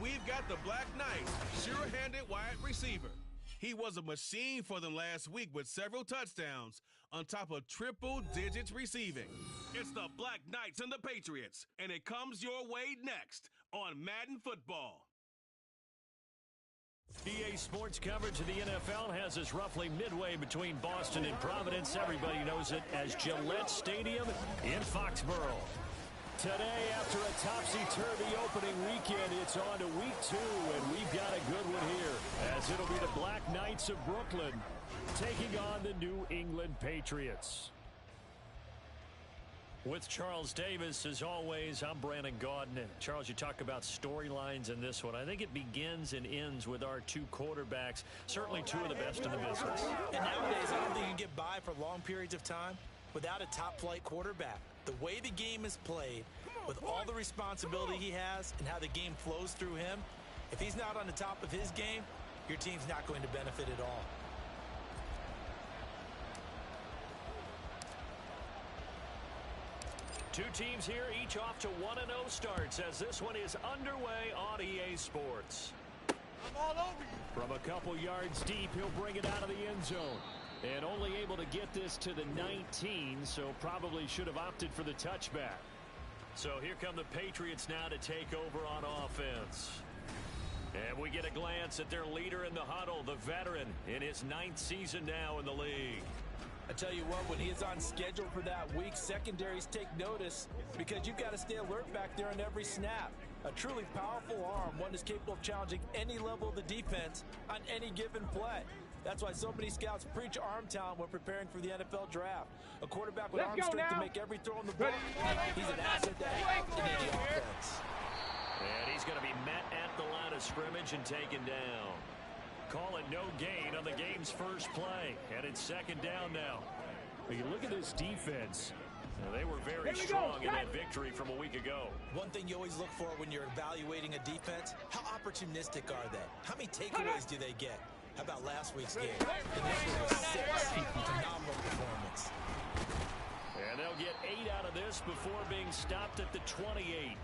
we've got the Black Knights, sure-handed wide receiver. He was a machine for them last week with several touchdowns on top of triple digits receiving. It's the Black Knights and the Patriots, and it comes your way next on Madden Football. EA Sports coverage of the NFL has us roughly midway between Boston and Providence. Everybody knows it as Gillette Stadium in Foxborough. Today, after a topsy-turvy opening weekend, it's on to week 2, and we've got a good one here, as it'll be the Black Knights of Brooklyn taking on the New England Patriots. With Charles Davis, as always, I'm Brandon Gaudin. And Charles, you talk about storylines in this one. I think it begins and ends with our two quarterbacks, certainly two of the best in the business. And nowadays, I don't think you can get by for long periods of time without a top-flight quarterback. The way the game is played, with all the responsibility he has and how the game flows through him, if he's not on the top of his game, your team's not going to benefit at all. Two teams here, each off to 1-0 starts as this one is underway on EA Sports. I'm all over you. From a couple yards deep, he'll bring it out of the end zone. And only able to get this to the 19, so probably should have opted for the touchback. So here come the Patriots now to take over on offense. And we get a glance at their leader in the huddle, the veteran, in his 9th season now in the league. I tell you what, when he is on schedule for that week, secondaries take notice because you've got to stay alert back there on every snap. A truly powerful arm, one that's capable of challenging any level of the defense on any given play. That's why so many scouts preach arm talent when preparing for the NFL draft. A quarterback with arm strength to make every throw on the ball, he's an asset to have in any offense. And he's going to be met at the line of scrimmage and taken down. Call it no gain on the game's first play. And it's second down now. When you look at this defense, they were very strong in that victory from a week ago. One thing you always look for when you're evaluating a defense, how opportunistic are they? How many takeaways do they get? How about last week's game? The number was 6. Phenomenal performance. And they'll get 8 out of this before being stopped at the 28.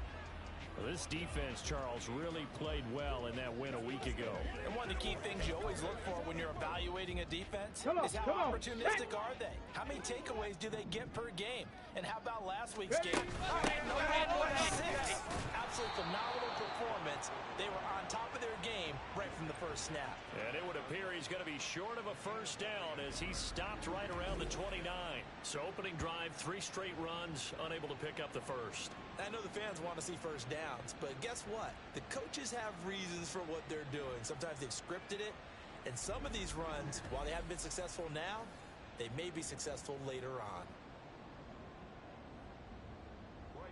Well, this defense, Charles, really played well in that win a week ago. And one of the key things you always look for when you're evaluating a defense is how opportunistic are they? How many takeaways do they get per game? And how about last week's game? No more than 6. Absolutely phenomenal performance. They were on top of their game right from the first snap. And it would appear he's going to be short of a first down as he stopped right around the 29. So opening drive, 3 straight runs, unable to pick up the first. I know the fans want to see first downs, but guess what? The coaches have reasons for what they're doing. Sometimes they've scripted it, and some of these runs, while they haven't been successful now, they may be successful later on.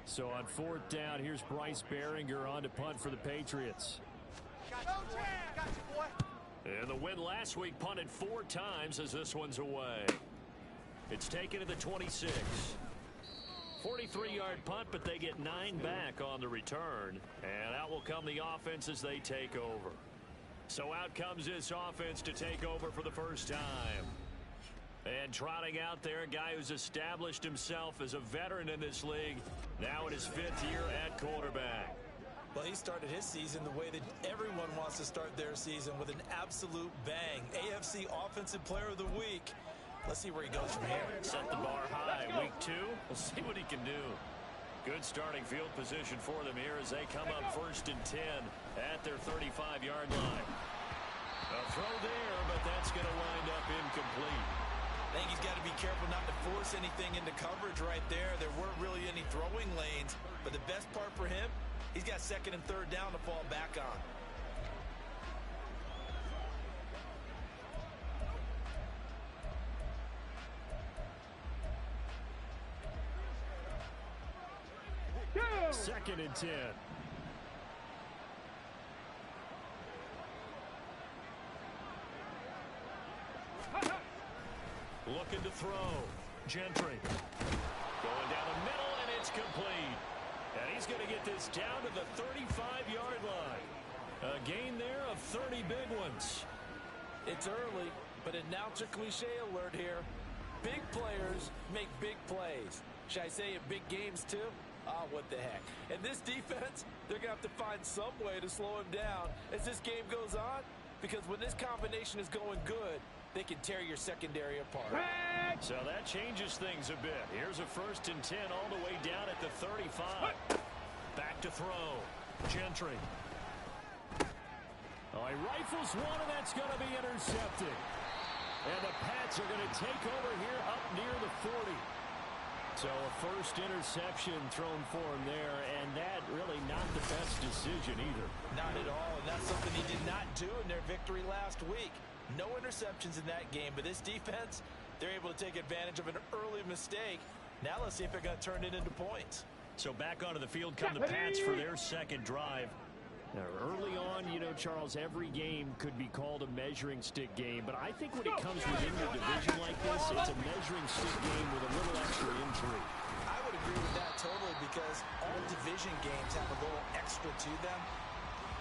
So on 4th down, here's Bryce Behringer on to punt for the Patriots. Gotcha, boy. And the win last week punted 4 times as this one's away. It's taken to the 26. 43-yard punt, but they get 9 back on the return. And out will come the offense as they take over. So out comes this offense to take over for the first time. And trotting out there, a guy who's established himself as a veteran in this league, now in his 5th year at quarterback. Well, he started his season the way that everyone wants to start their season, with an absolute bang. AFC Offensive Player of the Week. Let's see where he goes from here. Set the bar high. Week 2, we'll see what he can do. Good starting field position for them here as they come up 1st and 10 at their 35-yard line. A throw there, but that's going to wind up incomplete. I think he's got to be careful not to force anything into coverage right there. There weren't really any throwing lanes, but the best part for him, he's got 2nd and 3rd down to fall back on. Second and 10. Looking to throw. Gentry. Going down the middle, and it's complete. And he's going to get this down to the 35-yard line. A gain there of 30 big ones. It's early, but announcer cliche alert here. Big players make big plays. Should I say in big games too? What the heck. And this defense, they're going to have to find some way to slow him down as this game goes on, because when this combination is going good, they can tear your secondary apart. So that changes things a bit. Here's a 1st and 10 all the way down at the 35. Back to throw. Gentry. Oh, he rifles one, and that's going to be intercepted. And the Pats are going to take over here up near the 40. So a first interception thrown for him there, and that really not the best decision either. Not at all, and that's something he did not do in their victory last week. No interceptions in that game, but this defense, they're able to take advantage of an early mistake. Now let's see if they're going to turn it into points. So back onto the field come the Pats for their second drive. Now, early on, you know, Charles, every game could be called a measuring stick game, but I think when it comes within your division like this, it's a measuring stick game with a little extra intrigue. I would agree with that totally, because all division games have a little extra to them.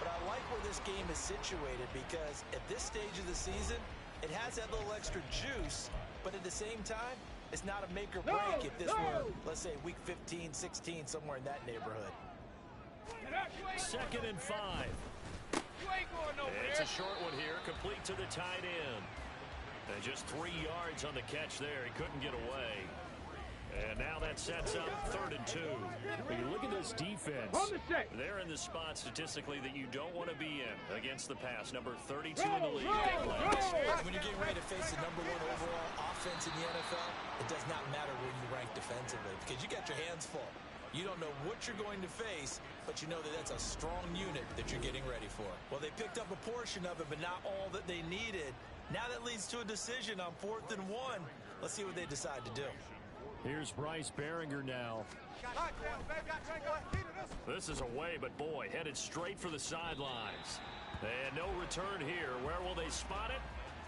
But I like where this game is situated, because at this stage of the season, it has that little extra juice, but at the same time, it's not a make or break if this were, let's say, week 15, 16, somewhere in that neighborhood. 2nd and 5. It's a short one here, complete to the tight end. And just 3 yards on the catch there. He couldn't get away. And now that sets up 3rd and 2. When you look at this defense, they're in the spot statistically that you don't want to be in against the pass. Number 32 in the league. When you're getting ready to face the number 1 overall offense in the NFL, it does not matter where you rank defensively, because you got your hands full. You don't know what you're going to face, but you know that that's a strong unit that you're getting ready for. Well, they picked up a portion of it, but not all that they needed. Now that leads to a decision on 4th and 1. Let's see what they decide to do. Here's Bryce Baringer now. This is away, but boy, headed straight for the sidelines. And no return here. Where will they spot it?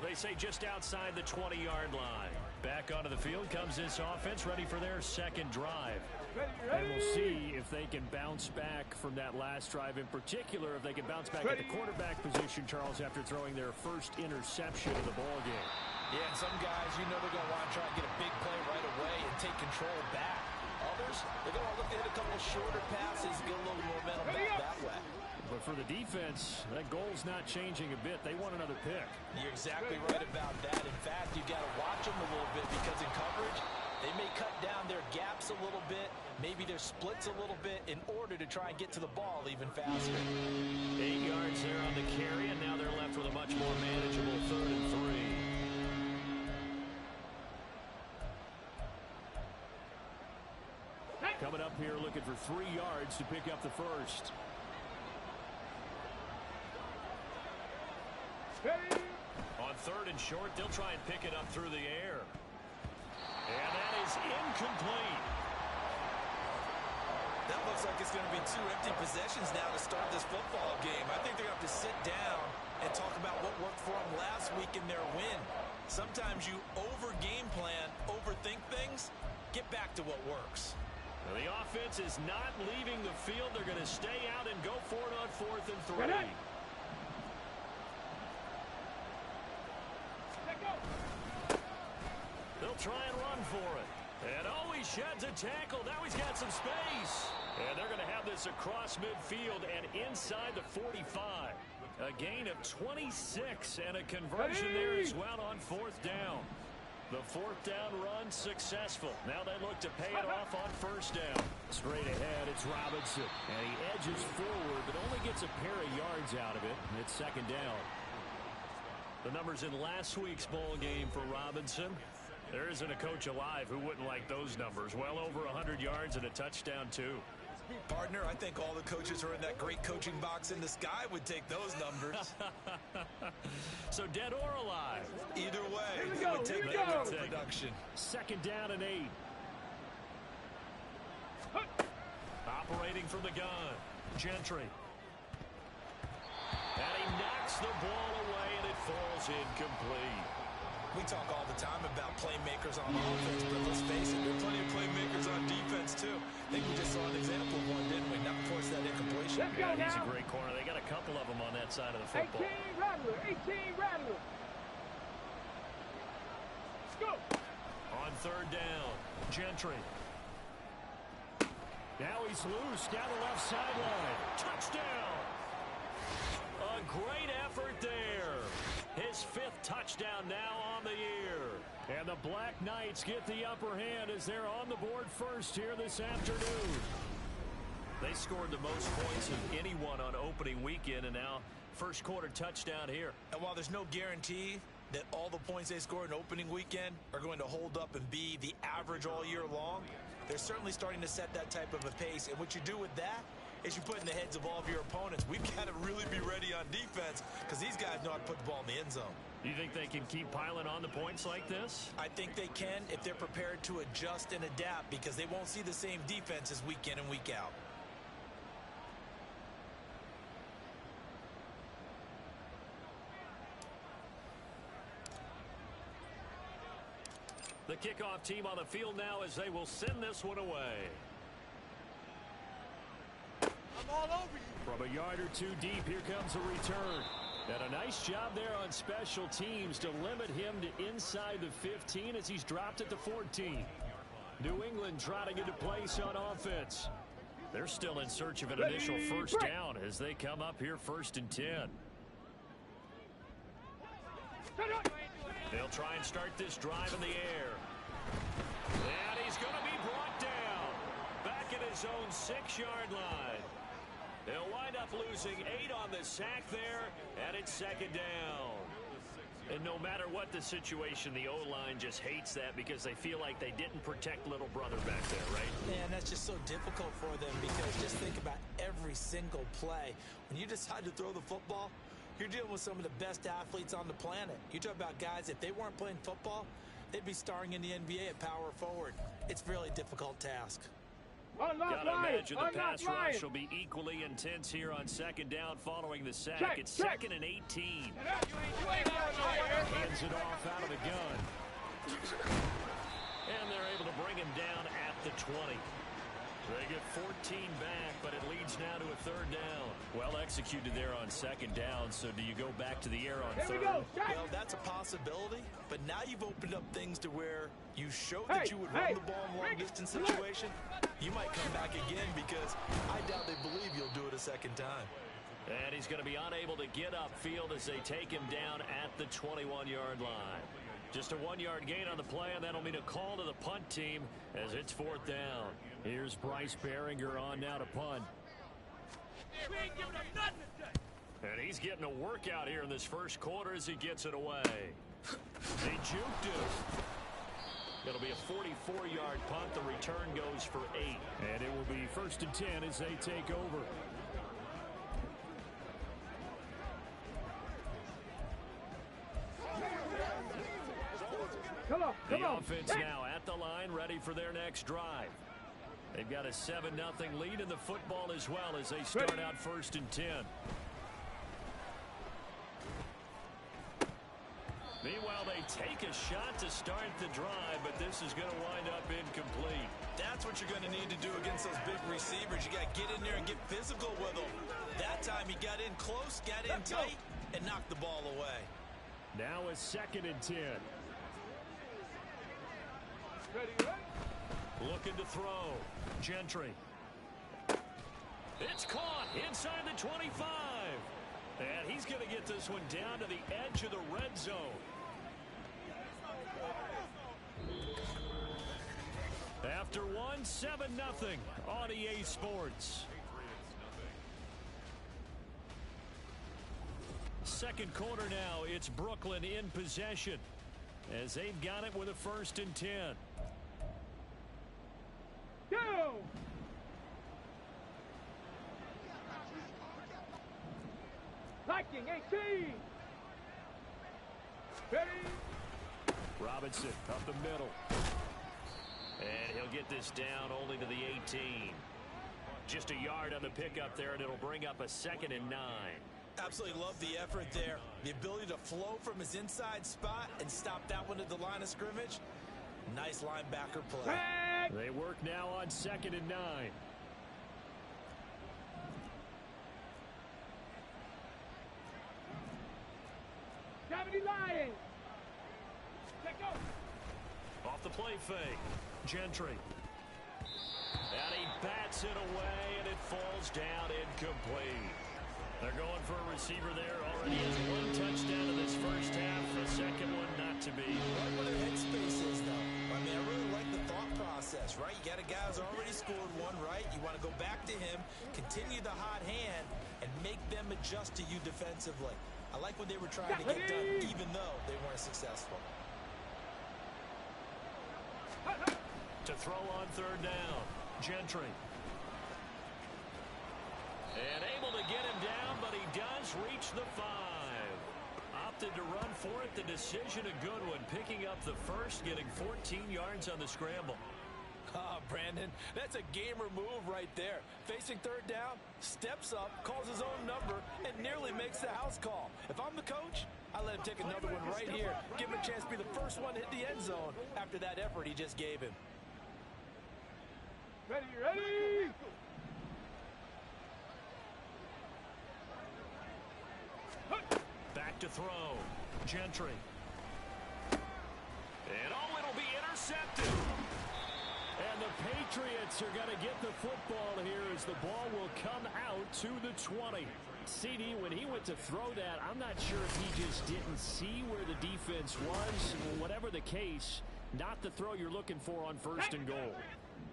They say just outside the 20-yard line. Back onto the field comes this offense, ready for their second drive. And we'll see if they can bounce back from that last drive. In particular, if they can bounce back at the quarterback position, Charles, after throwing their first interception of the ball game. Yeah, and some guys, you know they're going to want to try and get a big play right away and take control back. Others, they're going to look at a couple of shorter passes, get a little momentum back that way. But for the defense, that goal's not changing a bit. They want another pick. You're exactly right about that. In fact, you've got to watch them a little bit, because in coverage, they may cut down their gaps a little bit, maybe their splits a little bit, in order to try and get to the ball even faster. 8 yards there on the carry, and now they're left with a much more manageable 3rd and 3. Coming up here looking for 3 yards to pick up the first. On 3rd and short, they'll try and pick it up through the air. And that is incomplete. That looks like it's going to be 2 empty possessions now to start this football game. I think they're going to have to sit down and talk about what worked for them last week in their win. Sometimes you over-game plan, overthink things, get back to what works. Now, the offense is not leaving the field. They're going to stay out and go for it on 4th and 3. They'll try and run for it. And oh, he sheds a tackle. Now he's got some space. And they're going to have this across midfield and inside the 45. A gain of 26 and a conversion there as well on 4th down. The 4th down run successful. Now they look to pay it off on 1st down. Straight ahead, it's Robinson. And he edges forward, but only gets a pair of yards out of it. And it's 2nd down. The numbers in last week's ball game for Robinson. There isn't a coach alive who wouldn't like those numbers. Well over 100 yards and a touchdown, too. Partner, I think all the coaches who are in that great coaching box in the sky would take those numbers. So dead or alive? Either way, they would take that over production. 2nd down and 8. Operating from the gun, Gentry. And he knocks the ball away, and it falls incomplete. We talk all the time about playmakers on offense, but let's face it, there are plenty of playmakers on defense, too. I think we just saw an example of one, didn't we? Not force that incompletion. Yeah, he's a great corner. They got a couple of them on that side of the football. 18 Rattler. Let's go. On 3rd down, Gentry. Now he's loose down the left sideline. Touchdown! A great effort there. His 5th touchdown now on the year. And the Black Knights get the upper hand as they're on the board first here this afternoon. They scored the most points of anyone on opening weekend, and now first quarter touchdown here. And while there's no guarantee that all the points they scored in opening weekend are going to hold up and be the average all year long, they're certainly starting to set that type of a pace. And what you do with that is you put in the heads of all of your opponents, we've got to really be ready on defense because these guys know how to put the ball in the end zone. You think they can keep piling on the points like this? I think they can if they're prepared to adjust and adapt, because they won't see the same defenses week in and week out. The kickoff team on the field now as they will send this one away. I'm all over you. From a yard or 2 deep, here comes a return. And a nice job there on special teams to limit him to inside the 15 as he's dropped at the 14. New England trying to get a place on offense. They're still in search of an initial first down as they come up here 1st and 10. They'll try and start this drive in the air. And he's going to be brought down back at his own 6-yard line. They'll wind up losing 8 on the sack there, and it's 2nd down. And no matter what the situation, the O-line just hates that because they feel like they didn't protect little brother back there, right? Man, that's just so difficult for them because just think about every single play. When you decide to throw the football, you're dealing with some of the best athletes on the planet. You talk about guys, if they weren't playing football, they'd be starring in the NBA at power forward. It's a really difficult task. Gotta imagine the pass rush will be equally intense here on 2nd down following the sack. It's 2nd and 18. Hands it off out of the gun. And they're able to bring him down at the 20. They get 14 back, but it leads now to a 3rd down. Well executed there on 2nd down, so do you go back to the air on 3rd? Well, that's a possibility, but now you've opened up things to where you showed that you would run the ball in a long-distance situation. You might come back again because I doubt they believe you'll do it a 2nd time. And he's going to be unable to get upfield as they take him down at the 21-yard line. Just a 1-yard gain on the play, and that'll mean a call to the punt team as it's 4th down. Here's Bryce Behringer on now to punt. And he's getting a workout here in this first quarter as he gets it away. They juked him. It'll be a 44-yard punt. The return goes for 8. And it will be 1st and 10 as they take over. The offense now at the line, ready for their next drive. They've got a 7-0 lead in the football as well as they start out 1st and 10. Meanwhile, they take a shot to start the drive, but this is going to wind up incomplete. That's what you're going to need to do against those big receivers. You got to get in there and get physical with them. That time he got in close, got in tight, and knocked the ball away. Now a 2nd and 10. Looking to throw. Gentry. It's caught inside the 25. And he's going to get this one down to the edge of the red zone. After one, 7-0 on EA Sports. Second quarter now, it's Brooklyn in possession as they've got it with a 1st and 10. Go! Viking 18. Ready? Robinson up the middle. And he'll get this down only to the 18. Just a yard on the pickup there, and it'll bring up a 2nd and 9. Absolutely love the effort there. The ability to flow from his inside spot and stop that one at the line of scrimmage. Nice linebacker play. They work now on 2nd and 9. Gravity Lions. Check out. Off the play fake. Gentry. And he bats it away, and it falls down incomplete. They're going for a receiver there. Already has one touchdown in this first half. The second one not to be. I like where their headspace is, though. I mean, I really like the thought process, right? You got a guy who's already scored one, right? You want to go back to him, continue the hot hand, and make them adjust to you defensively. I like what they were trying to get done, even though they weren't successful. To throw on third down, Gentry. And able to get him down, but he does reach the 5. Opted to run for it. The decision a good one. Picking up the first, getting 14 yards on the scramble. Brandon, that's a gamer move right there. Facing third down, steps up, calls his own number, and nearly makes the house call. If I'm the coach, I let him take another one right here. Give him a chance to be the first one to hit the end zone after that effort he just gave him. Ready! Back to throw. Gentry. And it'll be intercepted. And the Patriots are going to get the football here as the ball will come out to the 20. CD, when he went to throw that, I'm not sure if he just didn't see where the defense was. Whatever the case, not the throw you're looking for on first and goal.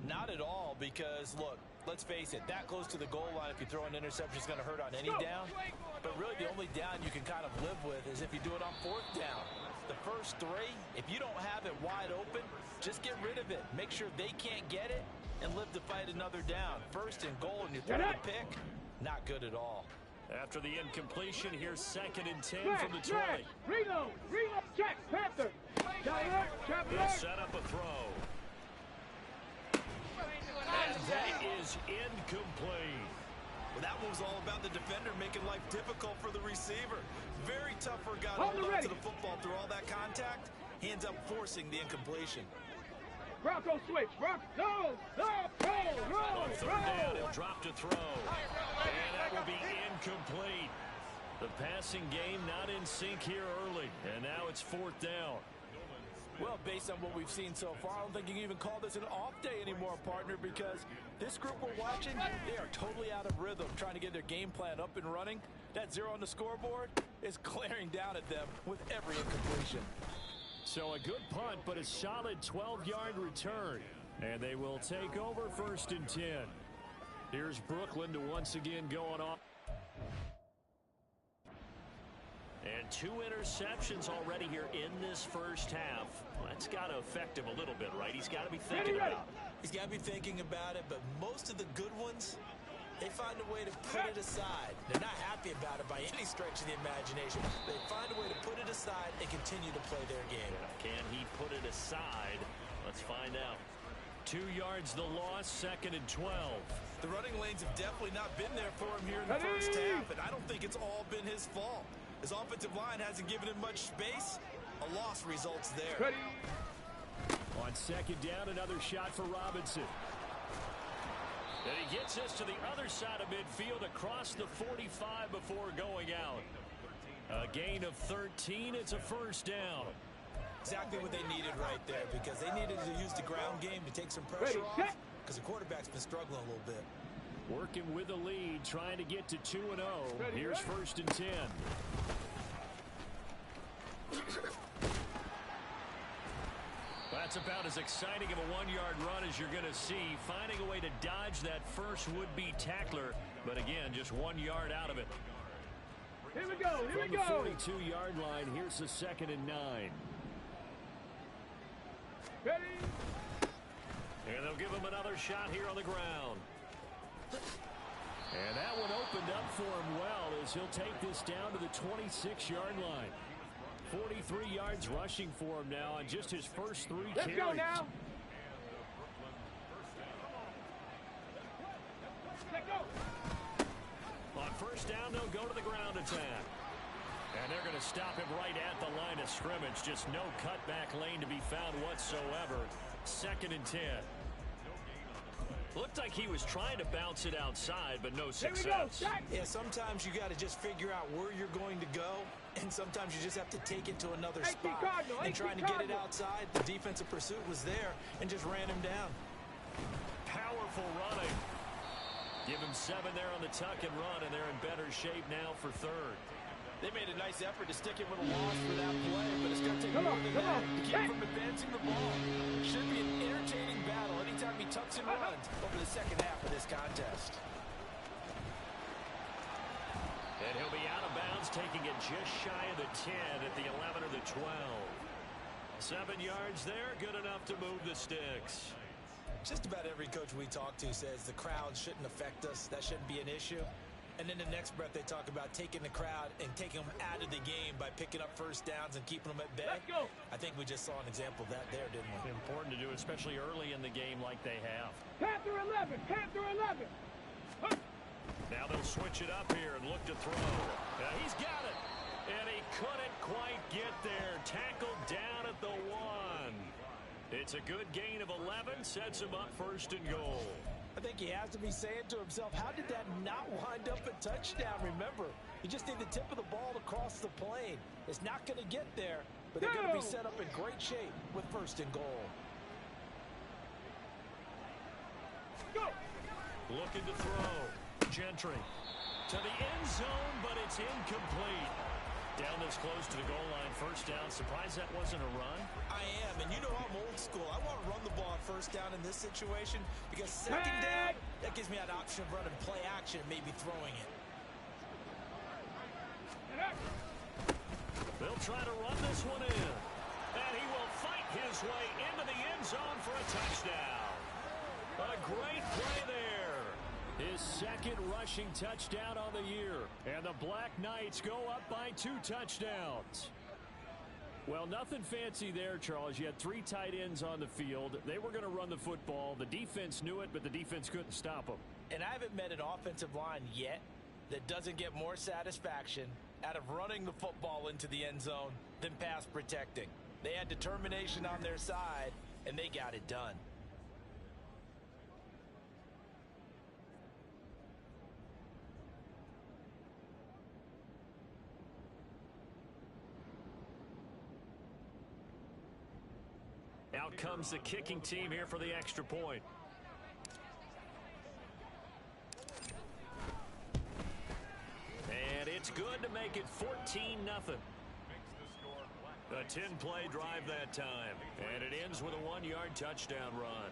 Not at all, because, look, let's face it, that close to the goal line, if you throw an interception, is going to hurt on any down. But really, the only down you can kind of live with is if you do it on fourth down. The first three, if you don't have it wide open, just get rid of it. Make sure they can't get it and live to fight another down. First and goal, and you throw the pick, not good at all. After the incompletion, here's 2nd and 10 from the 20. Reload, check, Panther. He'll set up a throw. And that is incomplete. Well, that one was all about the defender making life difficult for the receiver. Very tough for a guy to hold on to the football through all that contact. He ends up forcing the incompletion. Bronco switch. Bronco. On third down, he'll drop to throw. And that will be incomplete. The passing game not in sync here early. And now it's 4th down. Well, based on what we've seen so far, I don't think you can even call this an off day anymore, partner, because this group we're watching, they are totally out of rhythm, trying to get their game plan up and running. That 0 on the scoreboard is glaring down at them with every incompletion. So a good punt, but a solid 12-yard return. And they will take over 1st and 10. Here's Brooklyn to once again going off. And 2 interceptions already here in this first half. Well, that's got to affect him a little bit, right? He's got to be thinking about it. He's got to be thinking about it, but most of the good ones, they find a way to put it aside. They're not happy about it by any stretch of the imagination. They find a way to put it aside and continue to play their game. Can he put it aside? Let's find out. 2 yards the loss, 2nd and 12. The running lanes have definitely not been there for him here in the first half, and I don't think it's all been his fault. His offensive line hasn't given him much space. A loss results there. On 2nd down, another shot for Robinson. And he gets us to the other side of midfield across the 45 before going out. A gain of 13. It's a 1st down. Exactly what they needed right there, because they needed to use the ground game to take some pressure off, because the quarterback's been struggling a little bit. Working with the lead, trying to get to 2-0. Here's 1st and 10. That's about as exciting of a 1-yard run as you're going to see. Finding a way to dodge that first would-be tackler. But again, just 1 yard out of it. Here we go. From the 42-yard line, here's the 2nd and 9. Ready? And they'll give him another shot here on the ground. And that one opened up for him well as he'll take this down to the 26-yard line. 43 yards rushing for him now on just his first 3 carries. Let's go now. Let's go. On 1st down, they'll go to the ground attack. And they're going to stop him right at the line of scrimmage. Just no cutback lane to be found whatsoever. 2nd and 10. Looked like he was trying to bounce it outside, but no success. Yeah, sometimes you got to just figure out where you're going to go, and sometimes you just have to take it to another spot. And trying to get it outside, the defensive pursuit was there and just ran him down. Powerful Careful running. Give him 7 there on the tuck and run, and they're in better shape now for third. They made a nice effort to stick him with a loss for that play, but it's going to take more than that to keep him from advancing the ball. Should be an entertaining battle anytime he tucks and runs over the second half of this contest. And he'll be out of bounds, taking it just shy of the 10 at the 11 or the 12. 7 yards there, good enough to move the sticks. Just about every coach we talk to says the crowd shouldn't affect us. That shouldn't be an issue. And in the next breath, they talk about taking the crowd and taking them out of the game by picking up first downs and keeping them at bay. Let's go. I think we just saw an example of that there, didn't we? Important to do, especially early in the game like they have. Panther 11. Panther 11. Now they'll switch it up here and look to throw. He's got it. And he couldn't quite get there. Tackled down at the 1. It's a good gain of 11. Sets him up first and goal. I think he has to be saying to himself, how did that not wind up a touchdown? Remember, he just need the tip of the ball to cross the plane. It's not going to get there, but they're going to be set up in great shape with first and goal. Go. Looking to throw. Gentry to the end zone, but it's incomplete. Down this close to the goal line, first down. Surprised that wasn't a run? I am, and you know I'm old school. I want to run the ball on first down in this situation because second down, that gives me that option of running play action and maybe throwing it. They'll try to run this one in. And he will fight his way into the end zone for a touchdown. A great play there. His second rushing touchdown on the year. And the Black Knights go up by 2 touchdowns. Well, nothing fancy there, Charles. You had 3 tight ends on the field. They were going to run the football. The defense knew it, but the defense couldn't stop them. And I haven't met an offensive line yet that doesn't get more satisfaction out of running the football into the end zone than pass protecting. They had determination on their side, and they got it done. Out comes the kicking team here for the extra point. And it's good to make it 14-0. A 10-play drive that time. And it ends with a 1-yard touchdown run.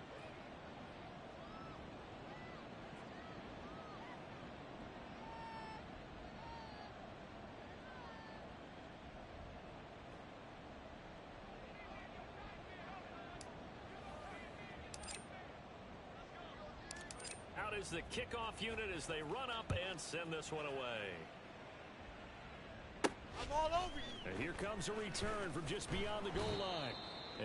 Out is the kickoff unit as they run up and send this one away. I'm all over you. And here comes a return from just beyond the goal line.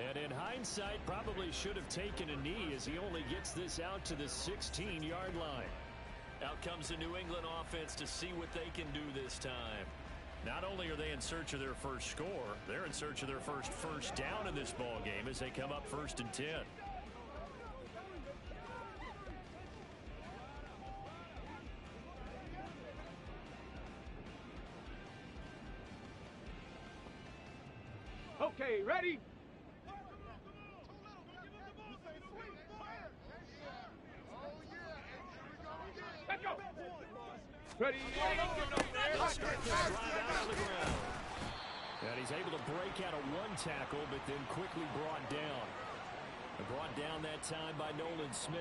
And in hindsight, probably should have taken a knee as he only gets this out to the 16-yard line. Out comes the New England offense to see what they can do this time. Not only are they in search of their first score, they're in search of their first down in this ball game as they come up 1st and 10. Okay, ready? Let's go. Ready? And he's able to break out of 1 tackle, but then quickly brought down. And brought down that time by Nolan Smith.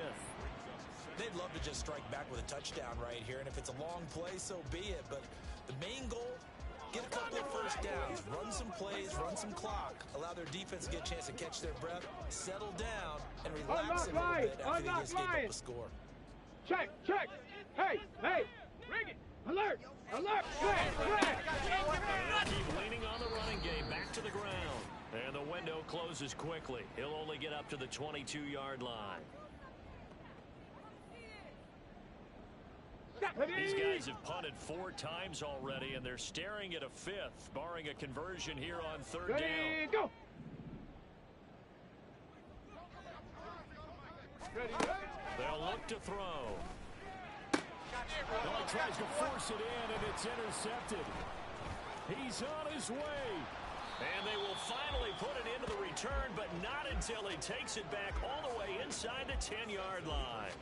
They'd love to just strike back with a touchdown right here, and if it's a long play, so be it. But the main goal, get a couple of first downs, run some plays, run some clock, allow their defense to get a chance to catch their breath, settle down, and relax a little bit after they just gave up a score. Check, check. Hey, hey, ring it. Alert, alert. Keep leaning on the running game, back to the ground. And the window closes quickly. He'll only get up to the 22-yard line. These guys have punted 4 times already, and they're staring at a 5th, barring a conversion here on 3rd down. Ready, go. Ready, They'll look to throw. Well, he tries to force it in, and it's intercepted. He's on his way. And they will finally put it into the return, but not until he takes it back all the way inside the 10-yard line.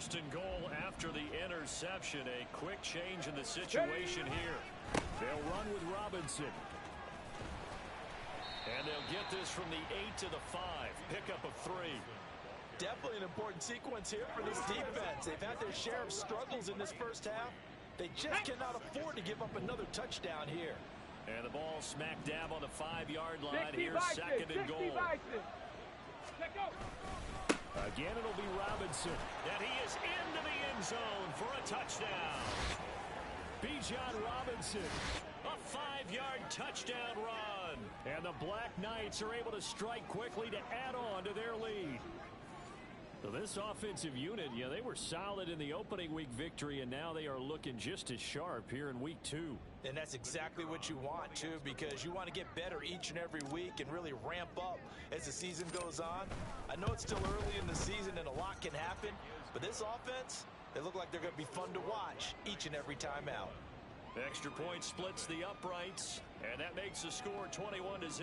first and goal after the interception. A quick change in the situation here. They'll run with Robinson. And they'll get this from the 8 to the 5. Pickup of 3. Definitely an important sequence here for this defense. They've had their share of struggles in this first half. They just cannot afford to give up another touchdown here. And the ball smack dab on the 5-yard line. Here's second and goal. Again, it'll be Robinson. And he is into the end zone for a touchdown. Bijan Robinson, a 5-yard touchdown run. And the Black Knights are able to strike quickly to add on to their lead. So this offensive unit, they were solid in the opening week victory, and now they are looking just as sharp here in week 2. And that's exactly what you want, too, because you want to get better each and every week and really ramp up as the season goes on. I know it's still early in the season and a lot can happen, but this offense, they look like they're going to be fun to watch each and every time out. Extra point splits the uprights, and that makes the score 21-0.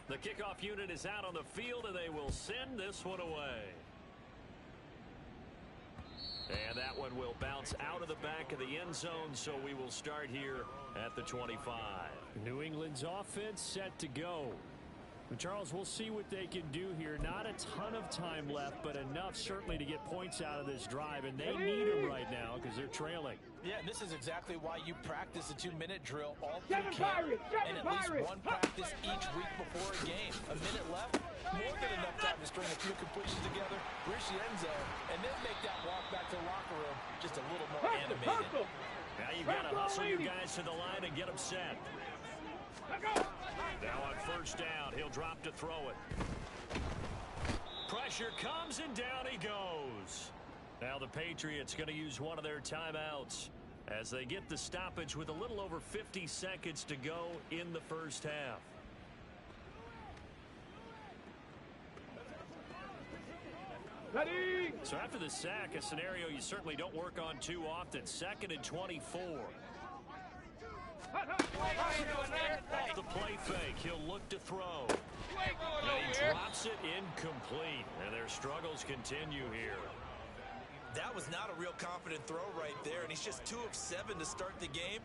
The kickoff unit is out on the field, and they will send this one away. And that one will bounce out of the back of the end zone, so we will start here at the 25. New England's offense set to go. Charles, we'll see what they can do here. Not a ton of time left, but enough certainly to get points out of this drive, and they need them right now because they're trailing. Yeah, and this is exactly why you practice a 2-minute drill all through camp, and at least one practice each week before a game. A minute left, more than enough time to string a few completions together, reach the end zone, and then make that walk back to the locker room just a little more animated. Now you've got to hustle your guys to the line and get them set. Now on first down, he'll drop to throw it. Pressure comes, and down he goes. Now the Patriots going to use one of their timeouts as they get the stoppage with a little over 50 seconds to go in the first half. Ready. So after the sack, a scenario you certainly don't work on too often. 2nd and 24. Off the play fake, he'll look to throw. And he drops it incomplete. And their struggles continue here. That was not a real confident throw right there, and he's just 2 of 7 to start the game.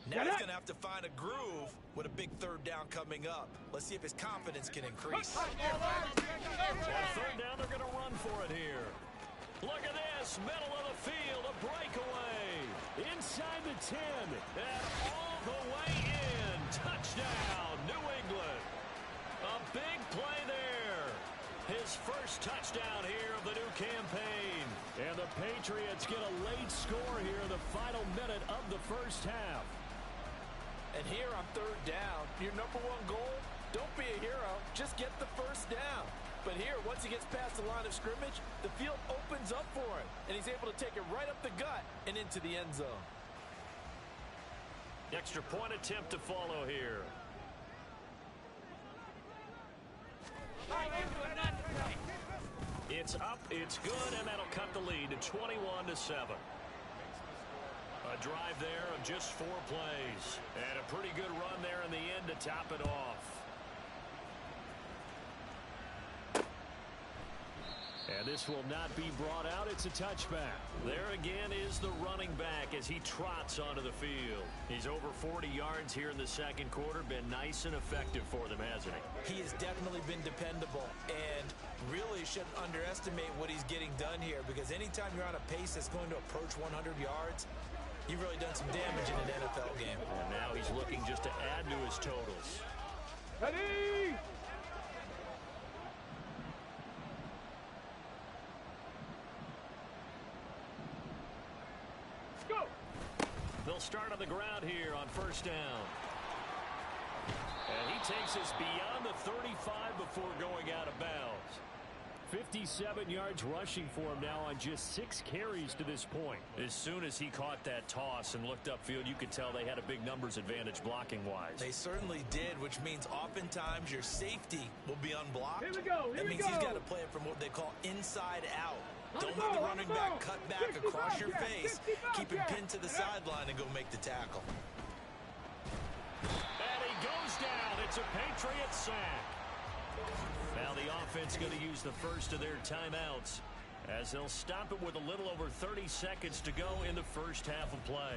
Now he's going to have to find a groove with a big third down coming up. Let's see if his confidence can increase. On third down, they're going to run for it here. Look at this, middle of the field, a breakaway. Inside the 10, and all the way in. Touchdown, New England. A big play there. His first touchdown here of the new campaign. And the Patriots get a late score here in the final minute of the first half. And here on third down, your #1 goal, don't be a hero, just get the first down. But here, once he gets past the line of scrimmage, the field opens up for him, and he's able to take it right up the gut and into the end zone. Extra point attempt to follow here. It's up, it's good, and that'll cut the lead to 21-7. A drive there of just 4 plays. And a pretty good run there in the end to top it off. And this will not be brought out. It's a touchback. There again is the running back as he trots onto the field. He's over 40 yards here in the second quarter. Been nice and effective for them, hasn't he? He has definitely been dependable and really shouldn't underestimate what he's getting done here, because anytime you're on a pace that's going to approach 100 yards, you've really done some damage in an NFL game. And now he's looking just to add to his totals. Ready. They'll start on the ground here on first down. And he takes us beyond the 35 before going out of bounds. 57 yards rushing for him now on just 6 carries to this point. As soon as he caught that toss and looked upfield, you could tell they had a big numbers advantage blocking-wise. They certainly did, which means oftentimes your safety will be unblocked. Here we go. That means he's got to play it from what they call inside out. Don't let the running back cut back across your face. Keep him pinned to the sideline and go make the tackle. And he goes down. It's a Patriot sack. Now the offense going to use the first of their timeouts as they'll stop it with a little over 30 seconds to go in the first half of play.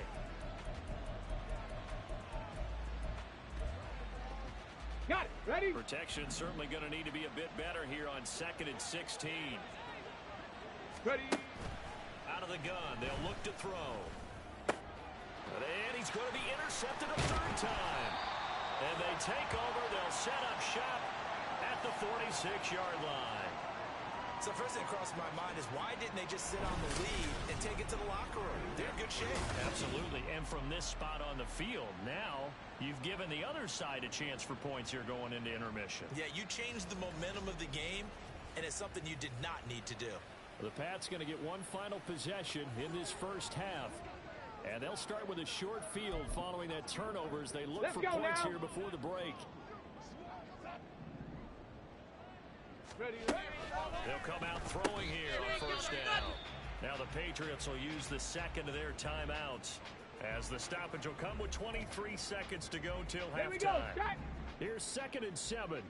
Got it. Ready? Protection certainly going to need to be a bit better here on 2nd and 16. Ready. Out of the gun, they'll look to throw. And he's going to be intercepted a third time. And they take over. They'll set up shop at the 46-yard line. So first thing that crosses my mind is why didn't they just sit on the lead and take it to the locker room? They're in good shape. Absolutely. And from this spot on the field, now you've given the other side a chance for points here going into intermission. Yeah, you changed the momentum of the game, and it's something you did not need to do. The Pats going to get one final possession in this first half. And they'll start with a short field following that turnover as they look for points here before the break. They'll come out throwing here on first down. Now the Patriots will use the second of their timeouts as the stoppage will come with 23 seconds to go till halftime. Here's 2nd and 7.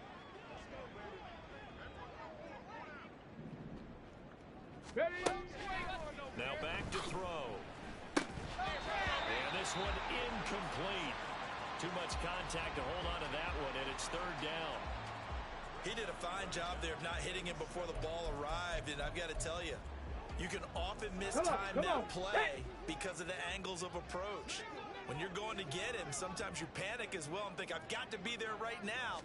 Now back to throw. And this one incomplete. Too much contact to hold on to that one, and it's 3rd down. He did a fine job there of not hitting him before the ball arrived, and I've got to tell you, you can often mistime that play because of the angles of approach. When you're going to get him, sometimes you panic as well and think, I've got to be there right now.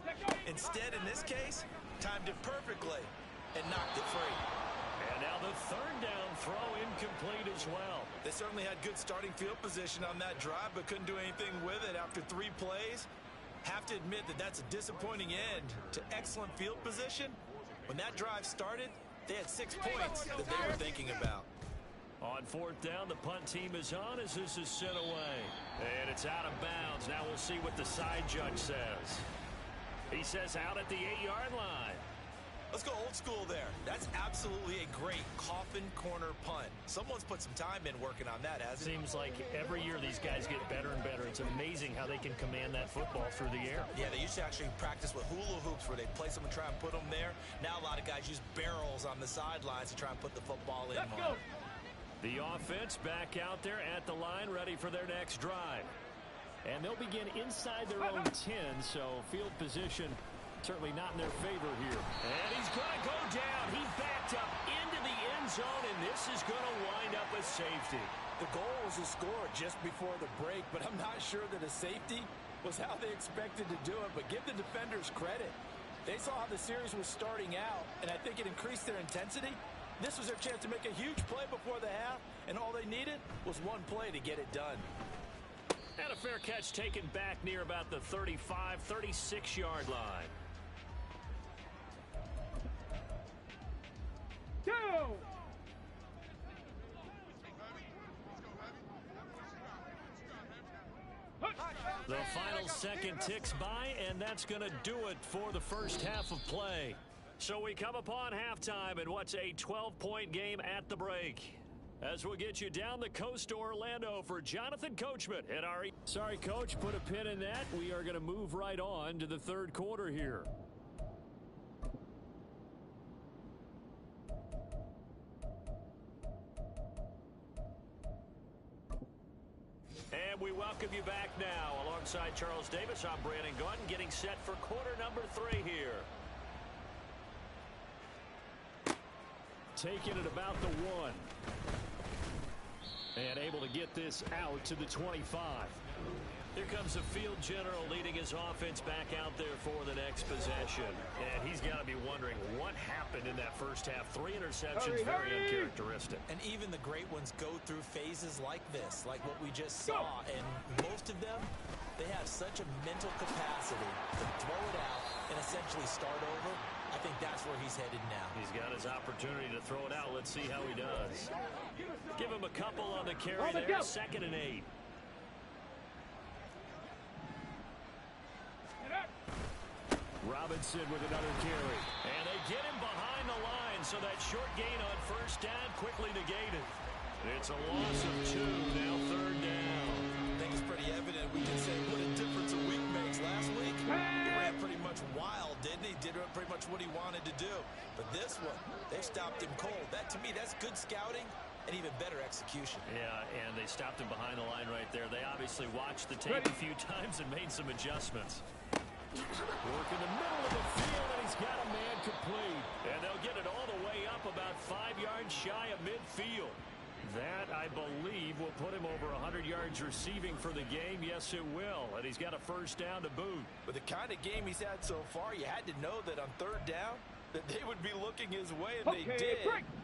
Instead, in this case, timed it perfectly and knocked it free. And now the 3rd down throw incomplete as well. They certainly had good starting field position on that drive, but couldn't do anything with it after 3 plays. Have to admit that that's a disappointing end to excellent field position. When that drive started, they had 6 points that they were thinking about. On 4th down, the punt team is on as this is sent away. And it's out of bounds. Now we'll see what the side judge says. He says out at the 8-yard line. Let's go old school there. That's absolutely a great coffin corner punt. Someone's put some time in working on that, hasn't it? Seems like every year these guys get better and better. It's amazing how they can command that football through the air. Yeah, they used to actually practice with hula hoops where they place them and try and put them there. Now a lot of guys use barrels on the sidelines to try and put the football in. Let's go. The offense back out there at the line, ready for their next drive. And they'll begin inside their own 10, so field position certainly not in their favor here. And he's going to go down. He backed up into the end zone, and this is going to wind up a safety. The goal was a score just before the break, but I'm not sure that a safety was how they expected to do it. But give the defenders credit. They saw how the series was starting out, and I think it increased their intensity. This was their chance to make a huge play before the half, and all they needed was one play to get it done. And a fair catch taken back near about the 35, 36-yard line. The final second ticks by, and that's going to do it for the first half of play. So we come upon halftime in what's a 12-point game at the break. As we'll get you down the coast to Orlando for Jonathan Coachman at our... Sorry, Coach, put a pin in that. We are going to move right on to the 3rd quarter here. And we welcome you back now. Alongside Charles Davis, I'm Brandon Gaudin, getting set for quarter number 3 here. Taking it about the 1. And able to get this out to the 25. Here comes the field general leading his offense back out there for the next possession. And he's got to be wondering what happened in that first half. 3 interceptions, very uncharacteristic. And even the great ones go through phases like this, like what we just saw. And most of them, they have such a mental capacity to throw it out and essentially start over. I think that's where he's headed now. He's got his opportunity to throw it out. Let's see how he does. Give him a couple on the carry there. 2nd and 8. Robinson with another carry. And they get him behind the line, so that short gain on first down quickly negated. It's a loss of 2, now 3rd down. I think it's pretty evident. We can say what a difference a week makes. Last week, he ran much wild, didn't he? Did pretty much what he wanted to do. But this one, they stopped him cold. That, to me, that's good scouting and even better execution. Yeah, and they stopped him behind the line right there. They obviously watched the tape a few times and made some adjustments. Work in the middle of the field, and he's got a man complete. And they'll get it all the way up about 5 yards shy of midfield. That, I believe, will put him over 100 yards receiving for the game. Yes, it will. And he's got a first down to boot. With the kind of game he's had so far, you had to know that on third down, that they would be looking his way, and they did,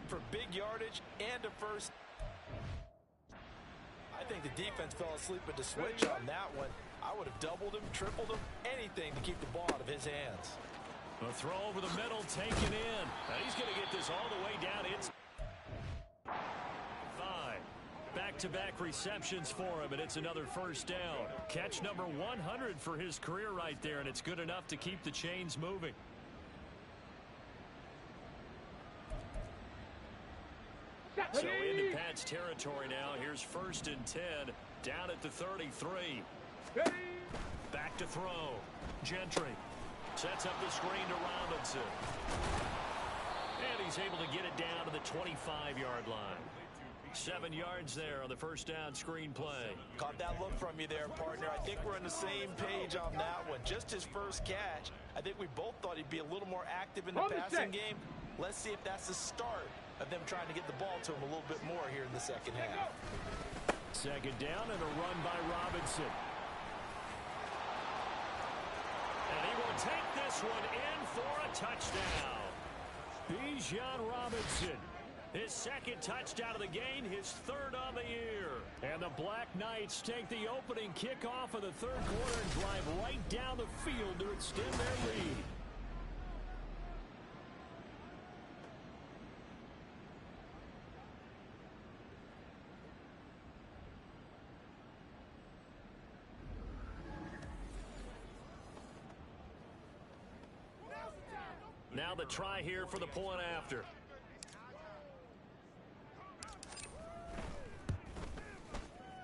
for big yardage and a first. I think the defense fell asleep at the switch on that one. I would have doubled him, tripled him, anything to keep the ball out of his hands. A throw over the middle, taken in. Now he's going to get this all the way down. It's 5. Back-to-back receptions for him, and it's another first down. Catch number 100 for his career right there, and it's good enough to keep the chains moving. So into Pat's territory now. Here's 1st and 10, down at the 33. Back to throw. Gentry sets up the screen to Robinson. And he's able to get it down to the 25-yard line. 7 yards there on the first down screen play. Caught that look from you there, partner. I think we're on the same page on that one. Just his first catch. I think we both thought he'd be a little more active in the passing game. Let's see if that's the start of them trying to get the ball to him a little bit more here in the second half. Second down and a run by Robinson. And he will take this one in for a touchdown. Bijan Robinson, his second touchdown of the game, his third on the year. And the Black Knights take the opening kickoff of the third quarter and drive right down the field to extend their lead. Now the try here for the point after.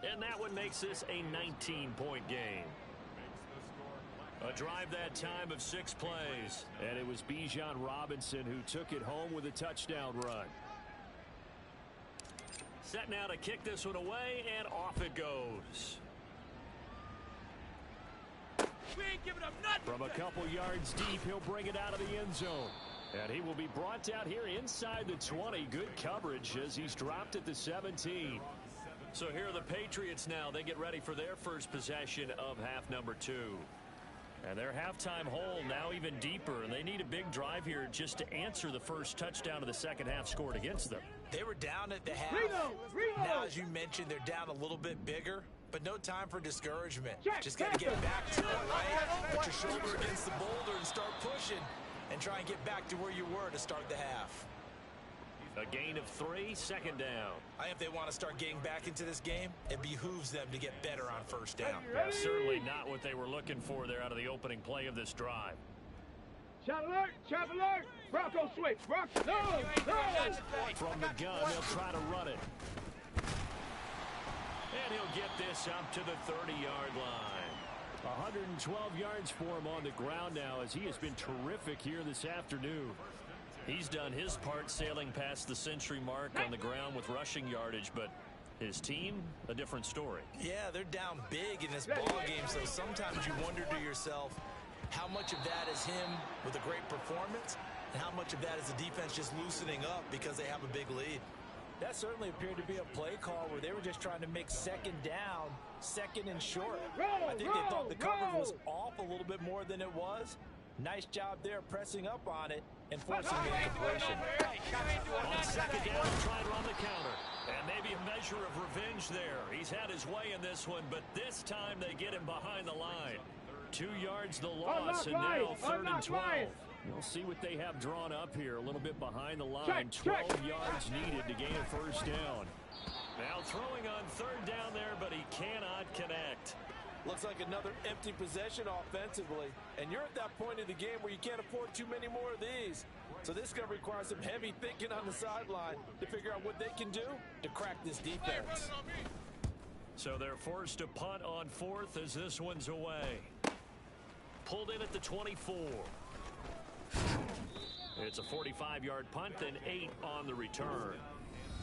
And that one makes this a 19-point game. A drive that time of 6 plays. And it was Bijan Robinson who took it home with a touchdown run. Set now to kick this one away, and off it goes. We ain't giving up nothing. From a couple yards deep, he'll bring it out of the end zone. And he will be brought down here inside the 20. Good coverage as he's dropped at the 17. So here are the Patriots now. They get ready for their first possession of half number 2. And their halftime hole now even deeper. And they need a big drive here just to answer the first touchdown of the second half scored against them. They were down at the half. Now, as you mentioned, they're down a little bit bigger. But no time for discouragement. Just got to get back to it, right? Put your shoulder against the boulder and start pushing. And try and get back to where you were to start the half. A gain of 3, second down. I think if they want to start getting back into this game, it behooves them to get better on first down. Yeah, certainly not what they were looking for there out of the opening play of this drive. Shot alert! Shot alert! Bronco switch! Bronco! No! From the gun, they'll try to run it. And he'll get this up to the 30-yard line. 112 yards for him on the ground now as he has been terrific here this afternoon. He's done his part sailing past the century mark on the ground with rushing yardage, but his team, a different story. Yeah, they're down big in this ball game, so sometimes you wonder to yourself how much of that is him with a great performance and how much of that is the defense just loosening up because they have a big lead. That certainly appeared to be a play call where they were just trying to make second down, second and short. I think they thought the coverage was off a little bit more than it was. Nice job there pressing up on it and forcing the incompletion. On second down, trying to run the counter. And maybe a measure of revenge there. He's had his way in this one, but this time they get him behind the line. 2 yards the loss, and now 3rd and 12. We'll see what they have drawn up here. A little bit behind the line. 12 yards needed to gain a first down. Now throwing on 3rd down there, but he cannot connect. Looks like another empty possession offensively. And you're at that point in the game where you can't afford too many more of these. So this is going to require some heavy thinking on the sideline to figure out what they can do to crack this defense. So they're forced to punt on 4th as this one's away. pulled in at the 24. It's a 45-yard punt, then 8 on the return.